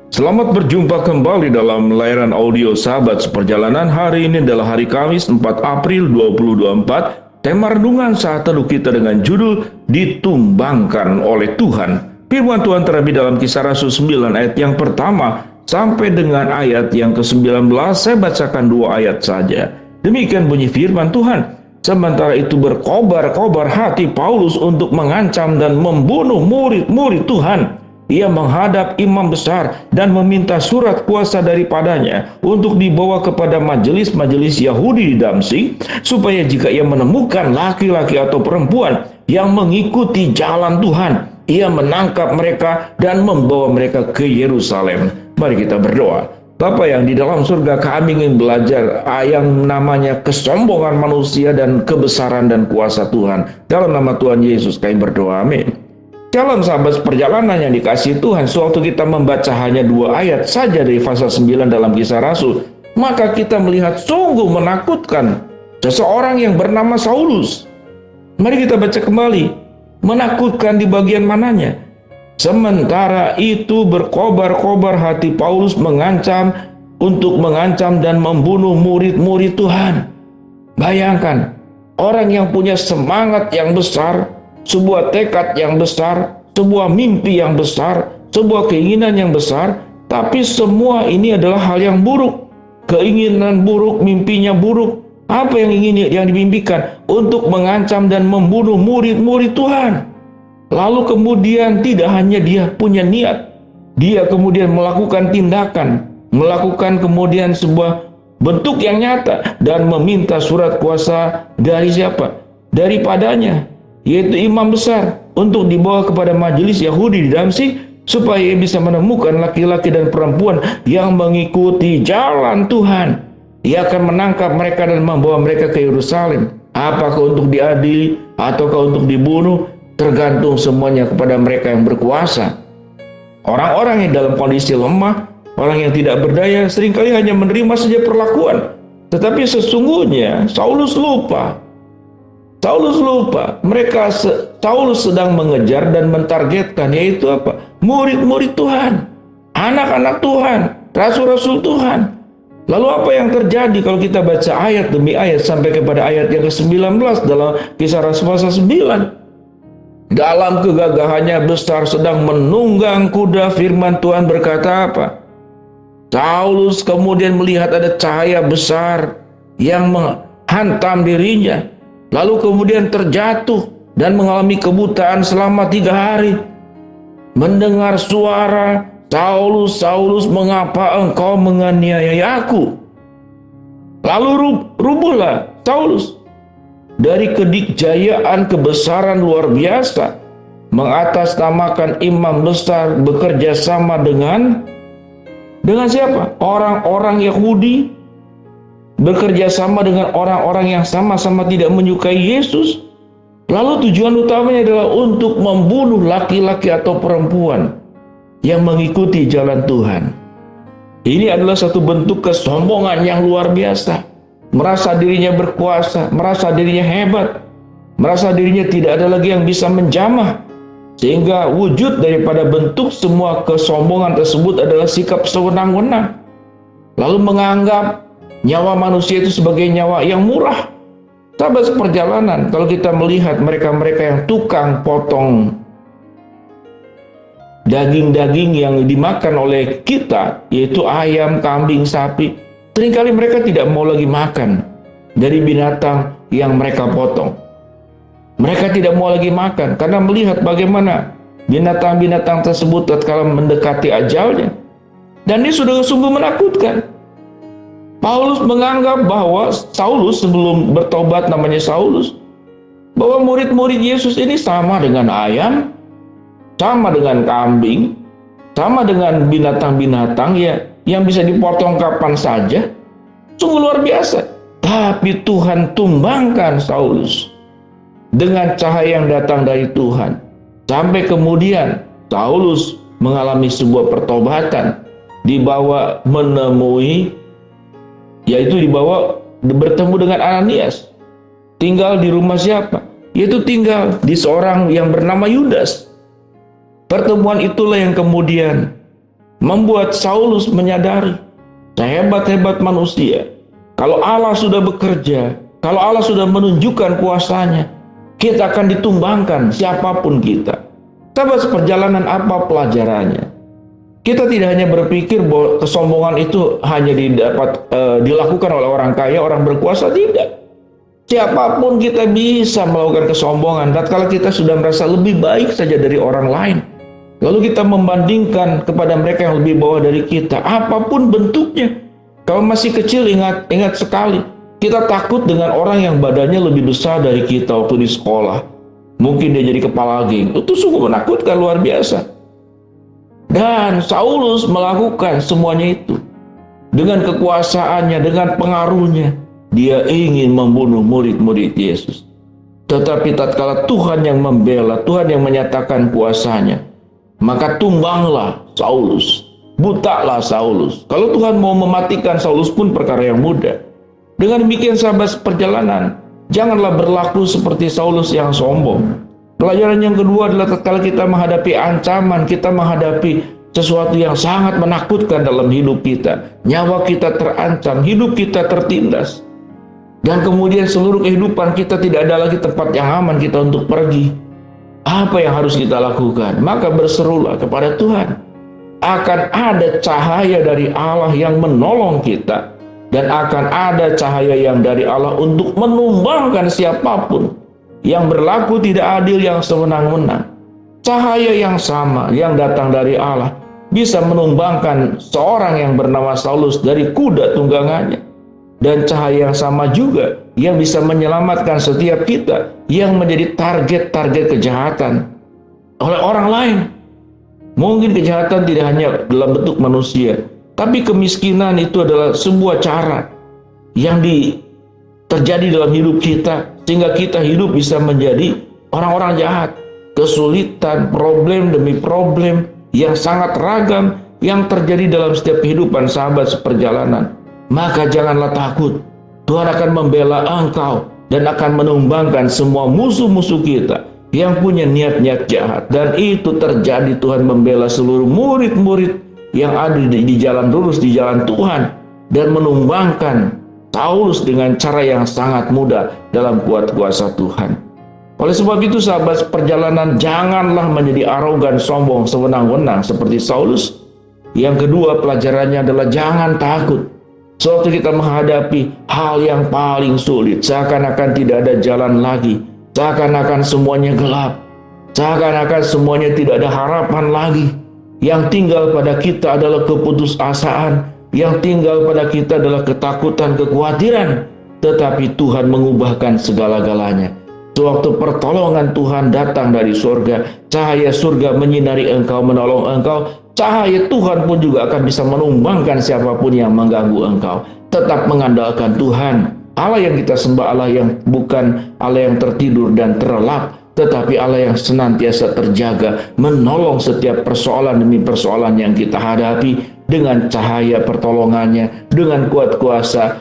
Selamat berjumpa kembali dalam layanan audio Sahabat Seperjalanan. Hari ini adalah hari Kamis 4 April 2024. Tema renungan saat teduh kita dengan judul Ditumbangkan oleh Tuhan. Firman Tuhan terlebih dalam Kisah Rasul 9 ayat yang pertama sampai dengan ayat yang ke-19. Saya bacakan 2 ayat saja. Demikian bunyi firman Tuhan. Sementara itu berkobar-kobar hati Paulus untuk mengancam dan membunuh murid-murid Tuhan. Ia menghadap imam besar dan meminta surat kuasa daripadanya untuk dibawa kepada majelis-majelis Yahudi di Damsyik, supaya jika ia menemukan laki-laki atau perempuan yang mengikuti jalan Tuhan, ia menangkap mereka dan membawa mereka ke Yerusalem. Mari kita berdoa. Bapa yang di dalam surga, kami ingin belajar yang namanya kesombongan manusia dan kebesaran dan kuasa Tuhan. Dalam nama Tuhan Yesus kami berdoa, amin. Shalom sahabat perjalanan yang dikasihi Tuhan. Sewaktu kita membaca hanya 2 ayat saja dari pasal 9 dalam Kisah Rasul, maka kita melihat sungguh menakutkan seseorang yang bernama Saulus. Mari kita baca kembali. Menakutkan di bagian mananya? Sementara itu berkobar-kobar hati Paulus untuk mengancam dan membunuh murid-murid Tuhan. Bayangkan, orang yang punya semangat yang besar, sebuah tekad yang besar, sebuah mimpi yang besar, sebuah keinginan yang besar, tapi semua ini adalah hal yang buruk. Keinginan buruk, mimpinya buruk. Apa yang dimimpikan? Untuk mengancam dan membunuh murid-murid Tuhan. Lalu kemudian tidak hanya dia punya niat, dia kemudian melakukan tindakan, melakukan kemudian sebuah bentuk yang nyata dan meminta surat kuasa dari siapa? Daripadanya, yaitu imam besar, untuk dibawa kepada majelis Yahudi di Damsyik, supaya ia bisa menemukan laki-laki dan perempuan yang mengikuti jalan Tuhan. Ia akan menangkap mereka dan membawa mereka ke Yerusalem. Apakah untuk diadili ataukah untuk dibunuh, tergantung semuanya kepada mereka yang berkuasa. Orang-orang yang dalam kondisi lemah, orang yang tidak berdaya, seringkali hanya menerima saja perlakuan. Tetapi sesungguhnya Saulus lupa. Saulus sedang mengejar dan mentargetkan, yaitu apa? Murid-murid Tuhan, anak-anak Tuhan, rasul-rasul Tuhan. Lalu apa yang terjadi kalau kita baca ayat demi ayat sampai kepada ayat yang ke-19 dalam Kisah Rasul pasal 9? Dalam kegagahannya besar sedang menunggang kuda, firman Tuhan berkata apa? Saulus kemudian melihat ada cahaya besar yang menghantam dirinya. Lalu kemudian terjatuh dan mengalami kebutaan selama 3 hari. Mendengar suara, Saulus, Saulus, mengapa engkau menganiaya aku? Lalu rubuhlah Saulus dari kedikjayaan kebesaran luar biasa, mengatasnamakan imam besar, bekerja sama dengan siapa? Orang-orang Yahudi, bekerja sama dengan orang-orang yang sama-sama tidak menyukai Yesus. Lalu tujuan utamanya adalah untuk membunuh laki-laki atau perempuan yang mengikuti jalan Tuhan. Ini adalah satu bentuk kesombongan yang luar biasa. Merasa dirinya berkuasa, merasa dirinya hebat, merasa dirinya tidak ada lagi yang bisa menjamah. Sehingga wujud daripada bentuk semua kesombongan tersebut adalah sikap sewenang-wenang. Lalu menganggap nyawa manusia itu sebagai nyawa yang murah. Sahabat seperjalanan, kalau kita melihat mereka-mereka yang tukang potong daging-daging yang dimakan oleh kita, yaitu ayam, kambing, sapi, seringkali mereka tidak mau lagi makan dari binatang yang mereka potong. Mereka tidak mau lagi makan karena melihat bagaimana binatang-binatang tersebut tatkala mendekati ajalnya. Dan ini sudah sungguh menakutkan. Paulus menganggap bahwa Saulus, sebelum bertobat namanya Saulus, bahwa murid-murid Yesus ini sama dengan ayam, sama dengan kambing, sama dengan binatang-binatang ya, yang bisa dipotong kapan saja. Sungguh luar biasa. Tapi Tuhan tumbangkan Saulus dengan cahaya yang datang dari Tuhan. Sampai kemudian Saulus mengalami sebuah pertobatan, dibawa bertemu dengan Ananias. Tinggal di rumah siapa? Yaitu tinggal di seorang yang bernama Yudas. Pertemuan itulah yang kemudian membuat Saulus menyadari sehebat-hebat manusia, kalau Allah sudah bekerja, kalau Allah sudah menunjukkan kuasanya, kita akan ditumbangkan siapapun kita. Sahabat seperjalanan, apa pelajarannya? Kita tidak hanya berpikir bahwa kesombongan itu hanya dilakukan oleh orang kaya, orang berkuasa, tidak. Siapapun kita bisa melakukan kesombongan tatkala kita sudah merasa lebih baik saja dari orang lain. Lalu kita membandingkan kepada mereka yang lebih bawah dari kita, apapun bentuknya. Kalau masih kecil, ingat sekali, kita takut dengan orang yang badannya lebih besar dari kita waktu di sekolah. Mungkin dia jadi kepala geng. Itu sungguh menakutkan, luar biasa. Dan Saulus melakukan semuanya itu. Dengan kekuasaannya, dengan pengaruhnya, dia ingin membunuh murid-murid Yesus. Tetapi tatkala Tuhan yang membela, Tuhan yang menyatakan kuasanya, maka tumbanglah Saulus, butalah Saulus. Kalau Tuhan mau mematikan Saulus pun perkara yang mudah. Dengan demikian sahabat seperjalanan, janganlah berlaku seperti Saulus yang sombong. Pelajaran yang kedua adalah tatkala kita menghadapi ancaman, kita menghadapi sesuatu yang sangat menakutkan dalam hidup kita. Nyawa kita terancam, hidup kita tertindas. Dan kemudian seluruh kehidupan kita tidak ada lagi tempat yang aman kita untuk pergi. Apa yang harus kita lakukan? Maka berserulah kepada Tuhan. Akan ada cahaya dari Allah yang menolong kita. Dan akan ada cahaya yang dari Allah untuk menumbangkan siapapun yang berlaku tidak adil, yang sewenang-wenang. Cahaya yang sama yang datang dari Allah bisa menumbangkan seorang yang bernama Saulus dari kuda tunggangannya. Dan cahaya yang sama juga yang bisa menyelamatkan setiap kita yang menjadi target-target kejahatan oleh orang lain. Mungkin kejahatan tidak hanya dalam bentuk manusia, tapi kemiskinan itu adalah sebuah cara yang terjadi dalam hidup kita, sehingga kita hidup bisa menjadi orang-orang jahat. Kesulitan, problem demi problem yang sangat ragam yang terjadi dalam setiap kehidupan sahabat seperjalanan. Maka janganlah takut. Tuhan akan membela engkau dan akan menumbangkan semua musuh-musuh kita yang punya niat-niat jahat. Dan itu terjadi, Tuhan membela seluruh murid-murid yang ada di jalan lurus, di jalan Tuhan, dan menumbangkan Saulus dengan cara yang sangat mudah dalam kuat kuasa Tuhan. Oleh sebab itu sahabat perjalanan, janganlah menjadi arogan, sombong, sewenang-wenang seperti Saulus. Yang kedua pelajarannya adalah jangan takut. Sewaktu kita menghadapi hal yang paling sulit, seakan-akan tidak ada jalan lagi, seakan-akan semuanya gelap, seakan-akan semuanya tidak ada harapan lagi. Yang tinggal pada kita adalah keputusasaan, yang tinggal pada kita adalah ketakutan, kekhawatiran. Tetapi Tuhan mengubahkan segala-galanya. Sewaktu pertolongan Tuhan datang dari surga, cahaya surga menyinari engkau, menolong engkau, cahaya Tuhan pun juga akan bisa menumbangkan siapapun yang mengganggu engkau. Tetap mengandalkan Tuhan. Allah yang kita sembah, Allah yang bukan Allah yang tertidur dan terlelap, tetapi Allah yang senantiasa terjaga, menolong setiap persoalan demi persoalan yang kita hadapi dengan cahaya pertolongannya, dengan kuat kuasa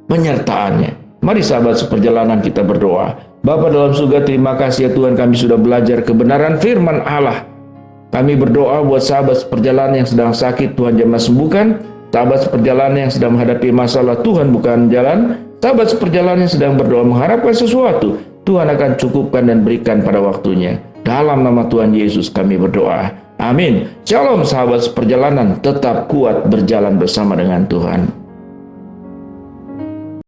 penyertaannya. Mari sahabat seperjalanan kita berdoa. Bapa dalam surga, terima kasih ya Tuhan, kami sudah belajar kebenaran firman Allah. Kami berdoa buat sahabat seperjalanan yang sedang sakit, Tuhan jamah sembuhkan. Sahabat seperjalanan yang sedang menghadapi masalah, Tuhan bukan jalan. Sahabat seperjalanan yang sedang berdoa mengharapkan sesuatu, Tuhan akan cukupkan dan berikan pada waktunya. Dalam nama Tuhan Yesus kami berdoa. Amin. Shalom sahabat seperjalanan, tetap kuat berjalan bersama dengan Tuhan.